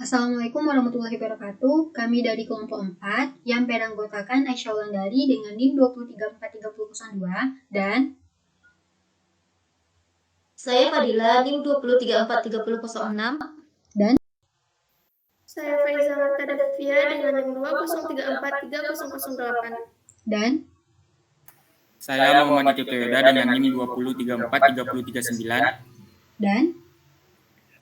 Assalamualaikum warahmatullahi wabarakatuh. Kami dari kelompok 4 yang beranggotakan Aisyah Wulandari dengan NIM 2343002 dan Saya Fadila NIM 2343006 dan Saya Faiza Marta Davia dengan NIM 2034308 dan Saya Muhammad Tito Yoda dengan NIM 2034339 dan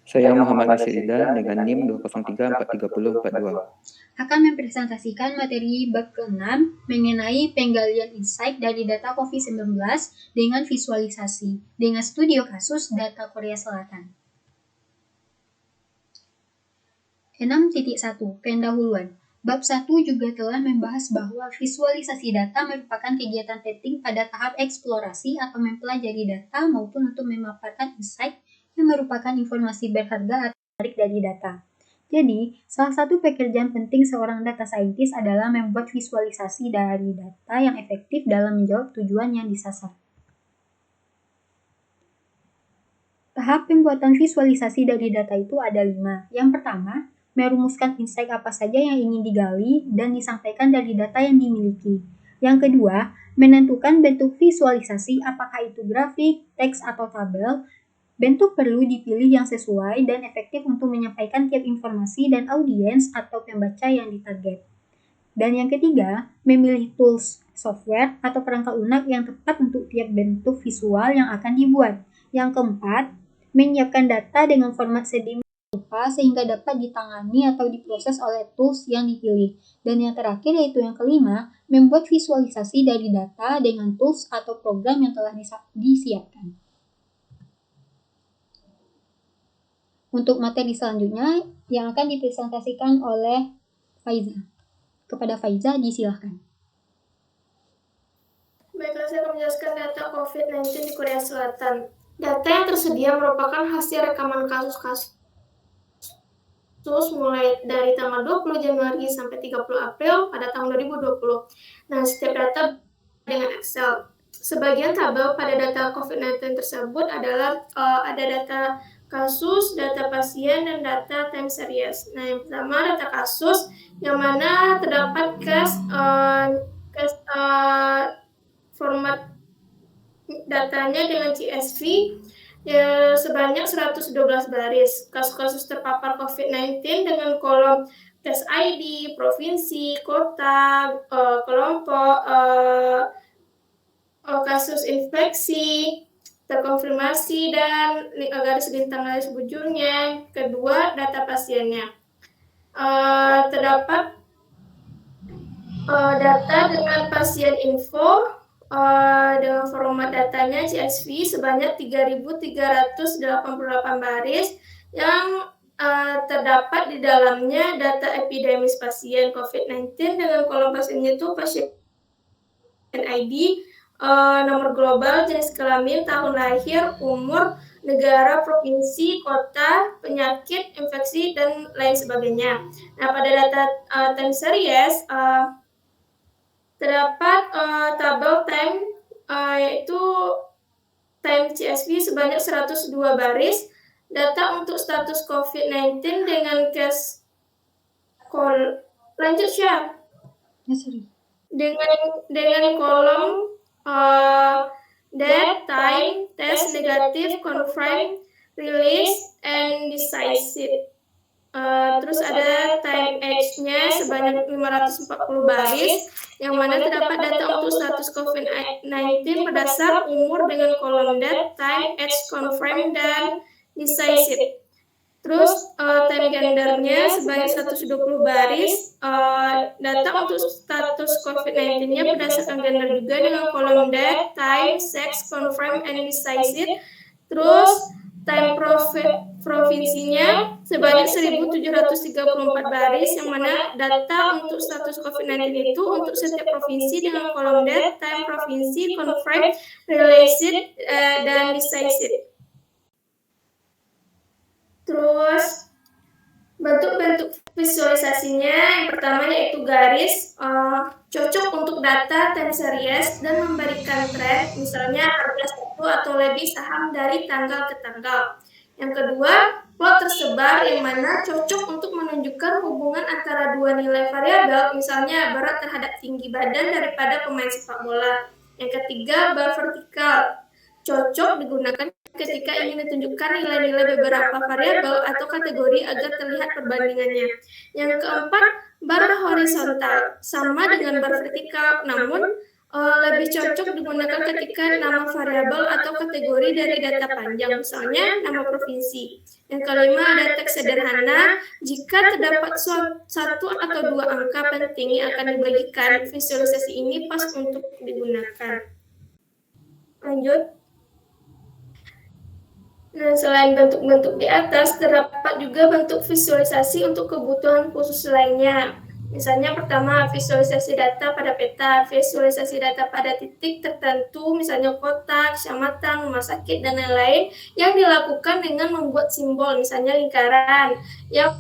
Saya Muhammad Nasirida dengan NIM 203434042 akan mempresentasikan materi bab ke-6 mengenai penggalian insight dari data COVID-19 dengan visualisasi dengan studio kasus data Korea Selatan. 6.1 Pendahuluan. Bab 1 juga telah membahas bahwa visualisasi data merupakan kegiatan penting pada tahap eksplorasi atau mempelajari data maupun untuk memaparkan insight yang merupakan informasi berharga atau menarik dari data. Jadi, salah satu pekerjaan penting seorang data scientist adalah membuat visualisasi dari data yang efektif dalam menjawab tujuan yang disasar. Tahap pembuatan visualisasi dari data itu ada 5. Yang pertama, merumuskan insight apa saja yang ingin digali dan disampaikan dari data yang dimiliki. Yang kedua, menentukan bentuk visualisasi apakah itu grafik, teks, atau tabel. Bentuk perlu dipilih yang sesuai dan efektif untuk menyampaikan tiap informasi dan audiens atau pembaca yang ditarget. Dan yang ketiga, memilih tools, software, atau perangkat lunak yang tepat untuk tiap bentuk visual yang akan dibuat. Yang keempat, menyiapkan data dengan format sedemikian rupa sehingga dapat ditangani atau diproses oleh tools yang dipilih. Dan yang terakhir yaitu yang kelima, membuat visualisasi dari data dengan tools atau program yang telah disiapkan. Untuk materi selanjutnya yang akan dipresentasikan oleh Faiza. Kepada Faiza, disilahkan. Baiklah, saya akan menjelaskan data COVID-19 di Korea Selatan. Data yang tersedia merupakan hasil rekaman kasus-kasus mulai dari tanggal 20 Januari sampai 30 April pada tahun 2020. Nah, setiap data dengan Excel. Sebagian tabel pada data COVID-19 tersebut adalah ada data kasus, data pasien, dan data time series. Nah, yang pertama data kasus, yang mana terdapat format datanya dengan CSV sebanyak 112 baris. Kasus-kasus terpapar COVID-19 dengan kolom tes ID, provinsi, kota, kelompok, kasus infeksi, terkonfirmasi, dan garis lintang garis bujurnya. Kedua, data pasiennya. Terdapat data dengan pasien info dengan format datanya CSV sebanyak 3.388 baris yang terdapat di dalamnya data epidemis pasien COVID-19 dengan kolom pasiennya itu pasien ID, nomor global, jenis kelamin, tahun lahir, umur, negara, provinsi, kota, penyakit, infeksi, dan lain sebagainya. Nah, pada data time series terdapat tabel time yaitu time CSV sebanyak 102 baris, data untuk status COVID-19 dengan case lanjut share. Dengan kolom date, time, test, negatif, confirm, release, and decisive. Terus ada time age-nya sebanyak 540 baris, yang mana terdapat data untuk status COVID-19 berdasar umur dengan kolom date, time, age, confirm, dan decisive. Terus time gendernya sebanyak 120 baris, data untuk status COVID-19-nya berdasarkan gender juga dengan kolom date, time, sex, confirm, and decisive. Terus time provinsinya sebanyak 1.734 baris, yang mana data untuk status COVID-19 itu untuk setiap provinsi dengan kolom date, time, provinsi, confirm, released, dan decisive. Terus bentuk-bentuk visualisasinya yang pertama yaitu garis, cocok untuk data time series dan memberikan trend, misalnya harga satu atau lebih saham dari tanggal ke tanggal. Yang kedua, plot tersebar yang mana cocok untuk menunjukkan hubungan antara dua nilai variabel, misalnya berat terhadap tinggi badan daripada pemain sepak bola. Yang ketiga, bar vertikal, cocok digunakan ketika ingin ditunjukkan nilai-nilai beberapa variabel atau kategori agar terlihat perbandingannya. Yang keempat, bar horizontal, sama dengan bar vertikal, namun lebih cocok digunakan ketika nama variabel atau kategori dari data panjang, misalnya nama provinsi. Yang kelima, ada teks sederhana. Jika terdapat satu atau dua angka penting yang akan dibagikan, visualisasi ini pas untuk digunakan. Lanjut. Nah, selain bentuk-bentuk di atas, terdapat juga bentuk visualisasi untuk kebutuhan khusus lainnya. Misalnya pertama, visualisasi data pada peta, visualisasi data pada titik tertentu, misalnya kota, kecamatan, rumah sakit, dan lain-lain, yang dilakukan dengan membuat simbol, misalnya lingkaran, yang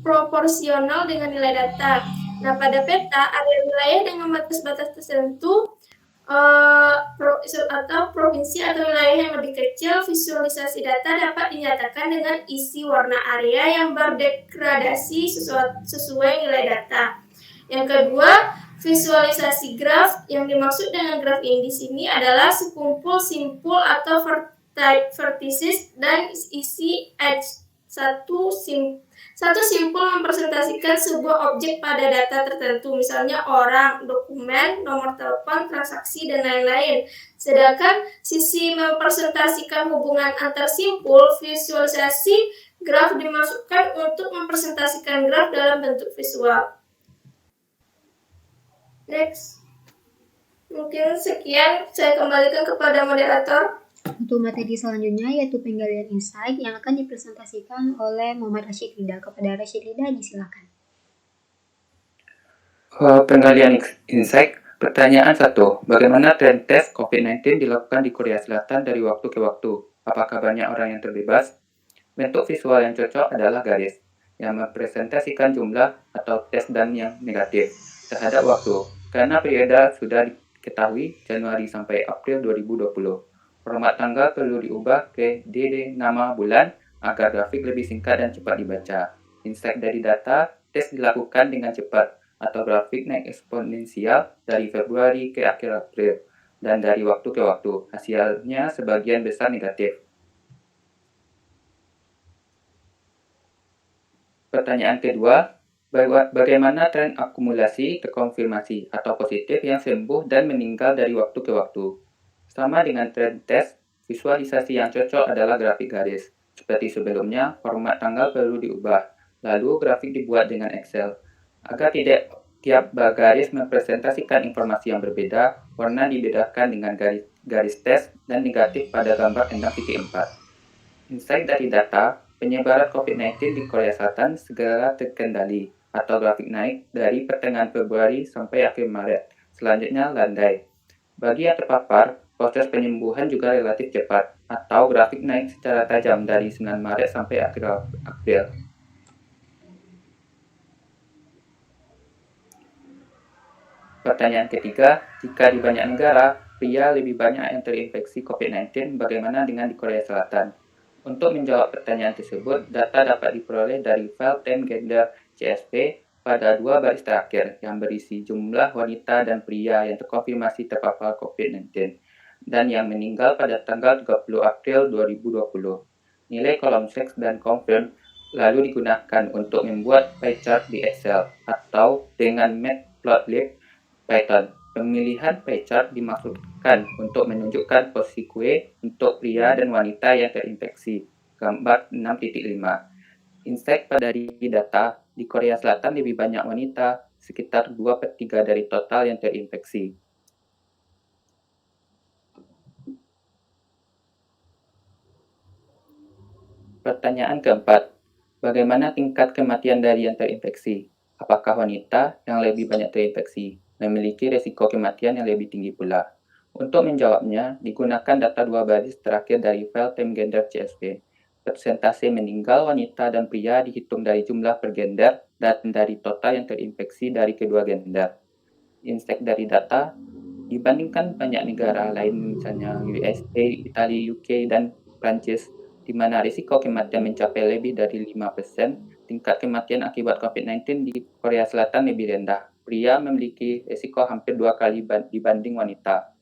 proporsional dengan nilai data. Nah, pada peta, ada wilayah dengan batas-batas tertentu, atau provinsi atau wilayah yang lebih kecil. Visualisasi data dapat dinyatakan dengan isi warna area yang berdegradasi sesuai nilai data. Yang kedua, visualisasi graf. Yang dimaksud dengan graf ini di sini adalah sekumpul simpul atau vertices dan isi edge. Satu simpul mempresentasikan sebuah objek pada data tertentu, misalnya orang, dokumen, nomor telepon, transaksi, dan lain-lain. Sedangkan sisi mempresentasikan hubungan antar simpul, visualisasi graf dimaksudkan untuk mempresentasikan graf dalam bentuk visual. Next. Mungkin sekian, saya kembalikan kepada moderator. Untuk materi selanjutnya yaitu penggalian insight yang akan dipresentasikan oleh Muhammad Rashid Ridha. Kepada Rashid Ridha disilakan. Penggalian insight. Pertanyaan 1. Bagaimana tren tes COVID-19 dilakukan di Korea Selatan dari waktu ke waktu? Apakah banyak orang yang terbebas? Bentuk visual yang cocok adalah garis yang mempresentasikan jumlah atau tes dan yang negatif terhadap waktu. Karena periode sudah diketahui Januari sampai April 2020. Format tanggal perlu diubah ke DD nama bulan agar grafik lebih singkat dan cepat dibaca. Insight dari data, tes dilakukan dengan cepat atau grafik naik eksponensial dari Februari ke akhir April dan dari waktu ke waktu. Hasilnya sebagian besar negatif. Pertanyaan kedua, bagaimana tren akumulasi terkonfirmasi atau positif yang sembuh dan meninggal dari waktu ke waktu? Sama dengan tren tes, visualisasi yang cocok adalah grafik garis. Seperti sebelumnya, format tanggal perlu diubah, lalu grafik dibuat dengan Excel. Agar tidak tiap garis mempresentasikan informasi yang berbeda, warna dibedakan dengan garis tes dan negatif pada gambar 6.4. Insight dari data, penyebaran COVID-19 di Korea Selatan segera terkendali atau grafik naik dari pertengahan Februari sampai akhir Maret. Selanjutnya landai. Bagi yang terpapar, proses penyembuhan juga relatif cepat atau grafik naik secara tajam dari 9 Maret sampai akhir April. Pertanyaan ketiga, jika di banyak negara, pria lebih banyak yang terinfeksi COVID-19, bagaimana dengan di Korea Selatan? Untuk menjawab pertanyaan tersebut, data dapat diperoleh dari file Time Gender CSP pada 2 baris terakhir yang berisi jumlah wanita dan pria yang terkonfirmasi terpapar COVID-19 dan yang meninggal pada tanggal 30 April 2020. Nilai kolom seks dan confirm lalu digunakan untuk membuat pie chart di Excel atau dengan Matplotlib Python. Pemilihan pie chart dimaksudkan untuk menunjukkan posisi kue untuk pria dan wanita yang terinfeksi. Gambar 6.5. Insight dari data, di Korea Selatan lebih banyak wanita, sekitar 2/3 dari total yang terinfeksi. Pertanyaan keempat, bagaimana tingkat kematian dari yang terinfeksi? Apakah wanita yang lebih banyak terinfeksi memiliki risiko kematian yang lebih tinggi pula? Untuk menjawabnya, digunakan data 2 baris terakhir dari file Time Gender CSV. Persentase meninggal wanita dan pria dihitung dari jumlah per gender dan dari total yang terinfeksi dari kedua gender. Insight dari data, dibandingkan banyak negara lain misalnya USA, Italia, UK, dan Prancis, di mana risiko kematian mencapai lebih dari 5%, tingkat kematian akibat COVID-19 di Korea Selatan lebih rendah. Pria memiliki risiko hampir 2 kali dibanding wanita.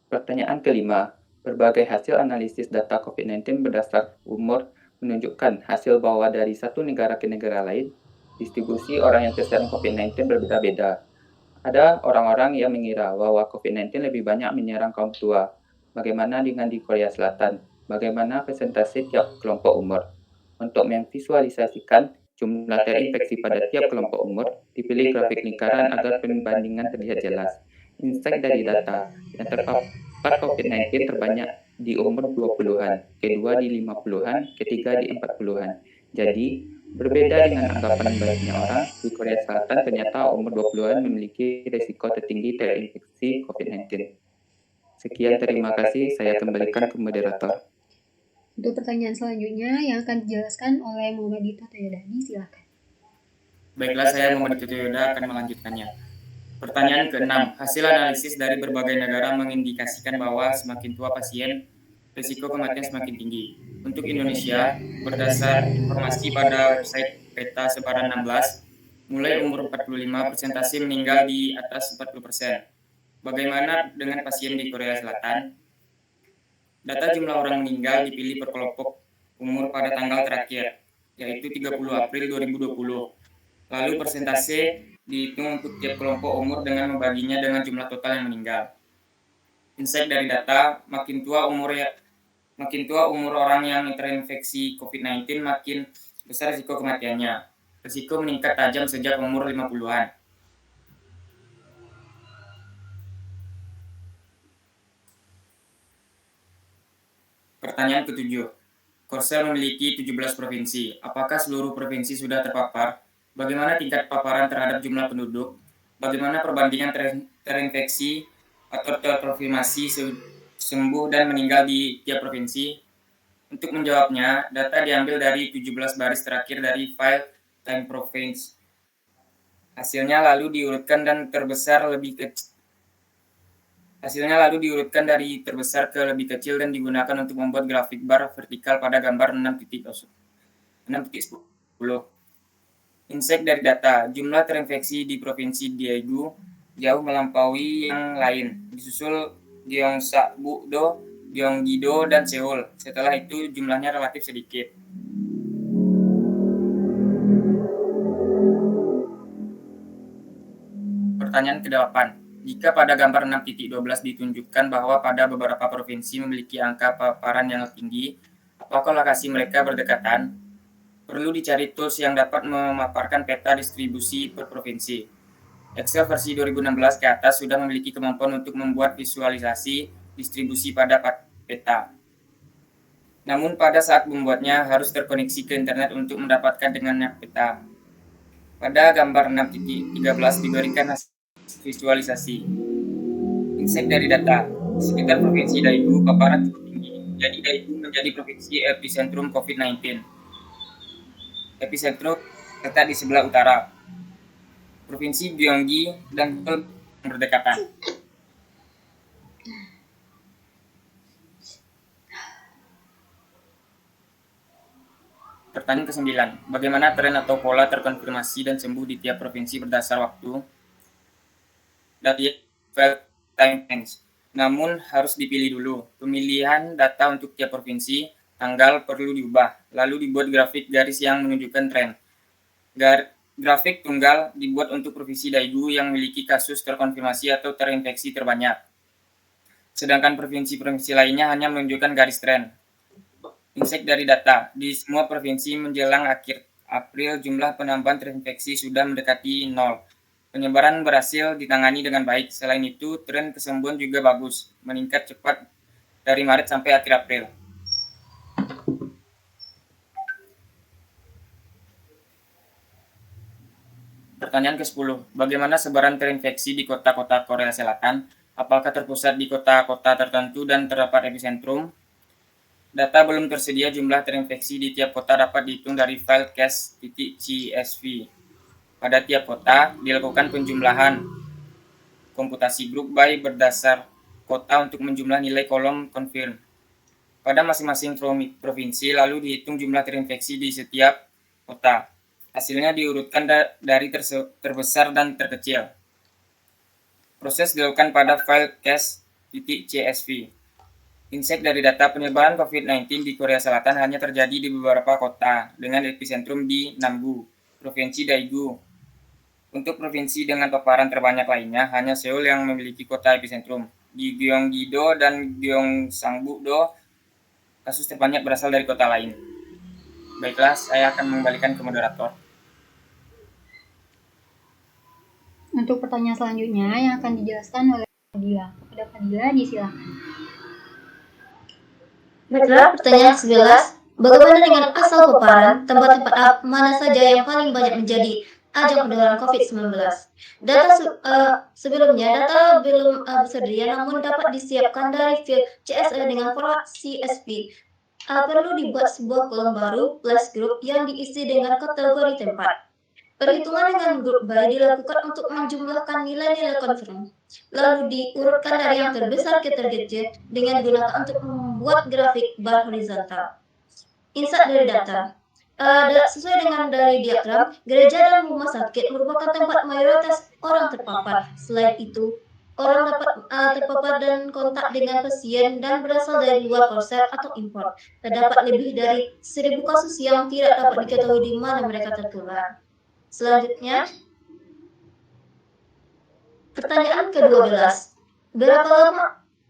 Pertanyaan kelima, berbagai hasil analisis data COVID-19 berdasar umur menunjukkan hasil bahwa dari satu negara ke negara lain, distribusi orang yang terserang COVID-19 berbeda-beda. Ada orang-orang yang mengira bahwa COVID-19 lebih banyak menyerang kaum tua. Bagaimana dengan di Korea Selatan? Bagaimana persentase tiap kelompok umur? Untuk memvisualisasikan jumlah terinfeksi pada tiap kelompok umur, dipilih grafik lingkaran agar perbandingan terlihat jelas. Insight dari data yang terpapar COVID-19 terbanyak di umur 20-an, kedua di 50-an, ketiga di 40-an. Jadi, berbeda dengan anggapan banyak orang, di Korea Selatan ternyata umur 20-an memiliki risiko tertinggi terinfeksi COVID-19. Sekian, terima kasih. Saya kembalikan ke moderator. Untuk pertanyaan selanjutnya yang akan dijelaskan oleh Muhammad Dito Toyodadi, silakan. Baiklah, saya Muhammad Dito Toyoda akan melanjutkannya. Pertanyaan ke-6, hasil analisis dari berbagai negara mengindikasikan bahwa semakin tua pasien, risiko kematian semakin tinggi. Untuk Indonesia, berdasar informasi pada website Peta Sebaran 16, mulai umur 45, persentase meninggal di atas 40%. Bagaimana dengan pasien di Korea Selatan? Data jumlah orang meninggal dipilih per kelompok umur pada tanggal terakhir, yaitu 30 April 2020. Lalu persentase dihitung untuk tiap kelompok umur dengan membaginya dengan jumlah total yang meninggal. Insight dari data, makin tua umur orang yang terinfeksi COVID-19, makin besar risiko kematiannya. Risiko meningkat tajam sejak umur 50-an. Pertanyaan ke-7. Korsel memiliki 17 provinsi. Apakah seluruh provinsi sudah terpapar? Bagaimana tingkat paparan terhadap jumlah penduduk? Bagaimana perbandingan terinfeksi atau terkonfirmasi sembuh dan meninggal di tiap provinsi? Untuk menjawabnya, data diambil dari 17 baris terakhir dari file Time Province. Hasilnya lalu diurutkan dari terbesar ke lebih kecil dan digunakan untuk membuat grafik bar vertikal pada gambar 6.10. Insight dari data, jumlah terinfeksi di Provinsi Daegu jauh melampaui yang lain, disusul Gyeongsang-gu-do, Gyeonggi-do, dan Seoul. Setelah itu jumlahnya relatif sedikit. Pertanyaan ke-8. Jika pada gambar 6.12 ditunjukkan bahwa pada beberapa provinsi memiliki angka paparan yang tinggi, apakah lokasi mereka berdekatan? Perlu dicari tools yang dapat memaparkan peta distribusi per provinsi. Excel versi 2016 ke atas sudah memiliki kemampuan untuk membuat visualisasi distribusi pada peta. Namun pada saat membuatnya harus terkoneksi ke internet untuk mendapatkan dengannya peta. Pada gambar 6.13 diberikan hasil visualisasi. Insight dari data, sekitar Provinsi Daegu paparan cukup tinggi, jadi Daegu menjadi provinsi epicentrum COVID-19. Epicentrum terletak di sebelah utara. Provinsi Gyeonggi dan Seoul berdekatan. Pertanyaan ke-9. Bagaimana tren atau pola terkonfirmasi dan sembuh di tiap provinsi berdasar waktu? Data time range. Namun harus dipilih dulu. Pemilihan data untuk tiap provinsi, tanggal perlu diubah, lalu dibuat grafik garis yang menunjukkan tren. Grafik tunggal dibuat untuk Provinsi Daegu yang memiliki kasus terkonfirmasi atau terinfeksi terbanyak. Sedangkan provinsi-provinsi lainnya hanya menunjukkan garis tren. Insight dari data, di semua provinsi menjelang akhir April jumlah penambahan terinfeksi sudah mendekati 0. Penyebaran berhasil ditangani dengan baik. Selain itu, tren kesembuhan juga bagus, meningkat cepat dari Maret sampai akhir April. Pertanyaan ke-10. Bagaimana sebaran terinfeksi di kota-kota Korea Selatan? Apakah terpusat di kota-kota tertentu dan terdapat epicentrum? Data belum tersedia jumlah terinfeksi di tiap kota dapat dihitung dari file case.csv. Pada tiap kota dilakukan penjumlahan komputasi grup by berdasar kota untuk menjumlah nilai kolom confirm pada masing-masing provinsi, lalu dihitung jumlah terinfeksi di setiap kota. Hasilnya diurutkan dari terbesar dan terkecil. Proses dilakukan pada file cache.csv. Insight dari data penyebaran COVID-19 di Korea Selatan hanya terjadi di beberapa kota dengan epicentrum di Namgu, Provinsi Daegu. Untuk provinsi dengan paparan terbanyak lainnya, hanya Seoul yang memiliki kota epicentrum. Di Gyeonggi-do dan Gyeongsangbu-do, kasus terbanyak berasal dari kota lain. Baiklah, saya akan mengembalikan ke moderator. Untuk pertanyaan selanjutnya yang akan dijelaskan oleh Fadila. Kepada Fadila, disilakan. Baiklah, pertanyaan 11. Bagaimana dengan asal paparan, tempat-tempat mana saja yang paling banyak menjadi ajang penularan COVID-19? Sebelumnya, data belum bersedia namun dapat disiapkan dari file CSV dengan format CSV. Perlu dibuat sebuah kolom baru plus group yang diisi dengan kategori tempat. Perhitungan dengan grup by dilakukan untuk menjumlahkan nilai-nilai confirm, lalu diurutkan dari yang terbesar ke terkecil dengan digunakan untuk membuat grafik bar horizontal. Insight dari data. Sesuai dengan dari diagram, gereja dan rumah sakit merupakan tempat mayoritas orang terpapar. Selain itu, orang dapat terpapar dan kontak dengan pasien dan berasal dari luar konser atau impor. Terdapat lebih dari 1.000 kasus yang tidak dapat diketahui di mana mereka tertular. Selanjutnya, pertanyaan ke-12. Berapa lama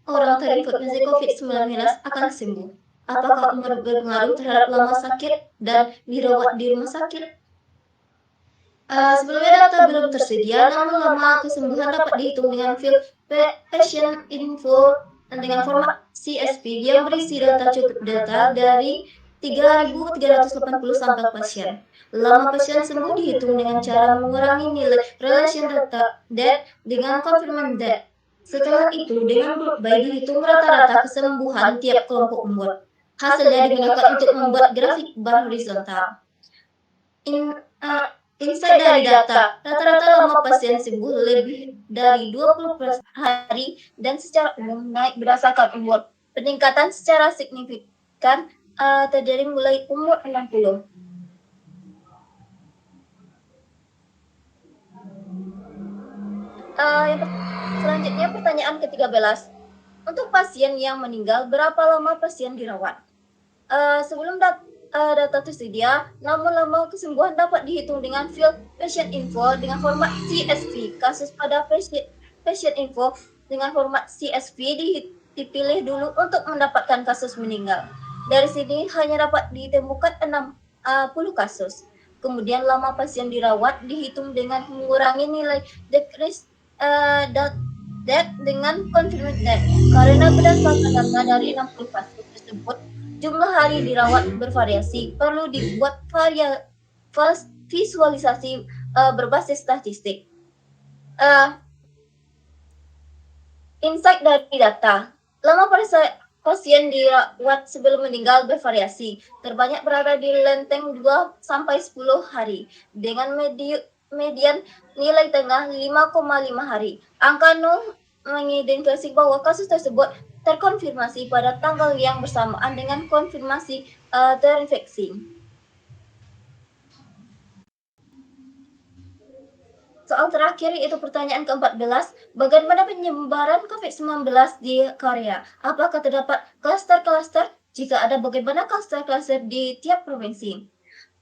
orang terinfeksi COVID-19 akan sembuh? Apakah umur berpengaruh terhadap lama sakit dan dirawat di rumah sakit? Sebelumnya data belum tersedia, namun lama kesembuhan dapat dihitung dengan file patient info dengan format CSV yang berisi data cukup data dari 3.380 sampel pasien. Lama pasien sembuh dihitung dengan cara mengurangi nilai relation data death dengan confirmation death. Setelah itu, dengan group by dihitung rata-rata kesembuhan tiap kelompok umur. Hasilnya digunakan untuk membuat grafik bar horizontal. Insight dari data, rata-rata lama pasien sembuh lebih dari 20 hari dan secara umum naik berdasarkan umur. Peningkatan secara signifikan terjadi mulai umur 60. Selanjutnya pertanyaan ke-13. Untuk pasien yang meninggal, berapa lama pasien dirawat? Sebelum data tersedia, namun lama kesembuhan dapat dihitung dengan file patient info dengan format CSV. Kasus pada patient info dengan format CSV dipilih dulu untuk mendapatkan kasus meninggal. Dari sini hanya dapat ditemukan 60 kasus. Kemudian lama pasien dirawat dihitung dengan mengurangi nilai decrease death dengan confirmed death. Karena berdasarkan data dari 60 kasus tersebut, jumlah hari dirawat bervariasi. Perlu dibuat visualisasi berbasis statistik. Insight dari data. Lama pasien dirawat sebelum meninggal bervariasi. Terbanyak berada di lenteng 2-10 hari dengan median nilai tengah 5,5 hari. Angka 0 mengidentifikasi bahwa kasus tersebut terkonfirmasi pada tanggal yang bersamaan dengan konfirmasi terinfeksi. Soal terakhir yaitu pertanyaan ke-14. Bagaimana penyebaran COVID-19 di Korea? Apakah terdapat klaster-klaster? Jika ada, bagaimana klaster-klaster di tiap provinsi?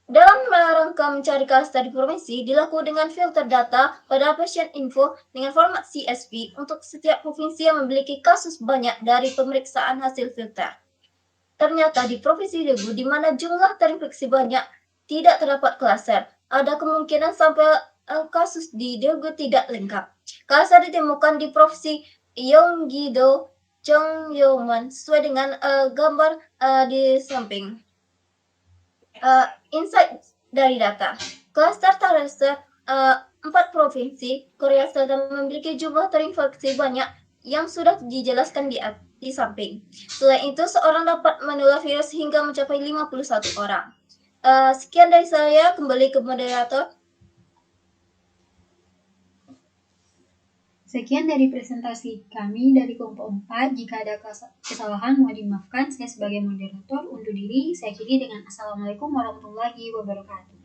Dalam rangka mencari klaster di provinsi, dilakukan dengan filter data pada patient info dengan format CSV untuk setiap provinsi yang memiliki kasus banyak dari pemeriksaan hasil filter. Ternyata di Provinsi Daegu, di mana jumlah terinfeksi banyak, tidak terdapat klaster. Ada kemungkinan sampel kasus di Daegu tidak lengkap. Klaster ditemukan di Provinsi Gyeonggi-do, Cheongyeongan, sesuai dengan gambar di samping. Insight dari data. Klaster tersebar 4 provinsi Korea Selatan memiliki jumlah terinfeksi banyak yang sudah dijelaskan di samping. Selain itu, seorang dapat menular virus hingga mencapai 51 orang. Sekian dari saya, kembali ke moderator. Sekian dari presentasi kami dari kelompok 4. Jika ada kesalahan mohon dimaafkan. Saya sebagai moderator undur diri. Saya akhiri dengan Assalamualaikum warahmatullahi wabarakatuh.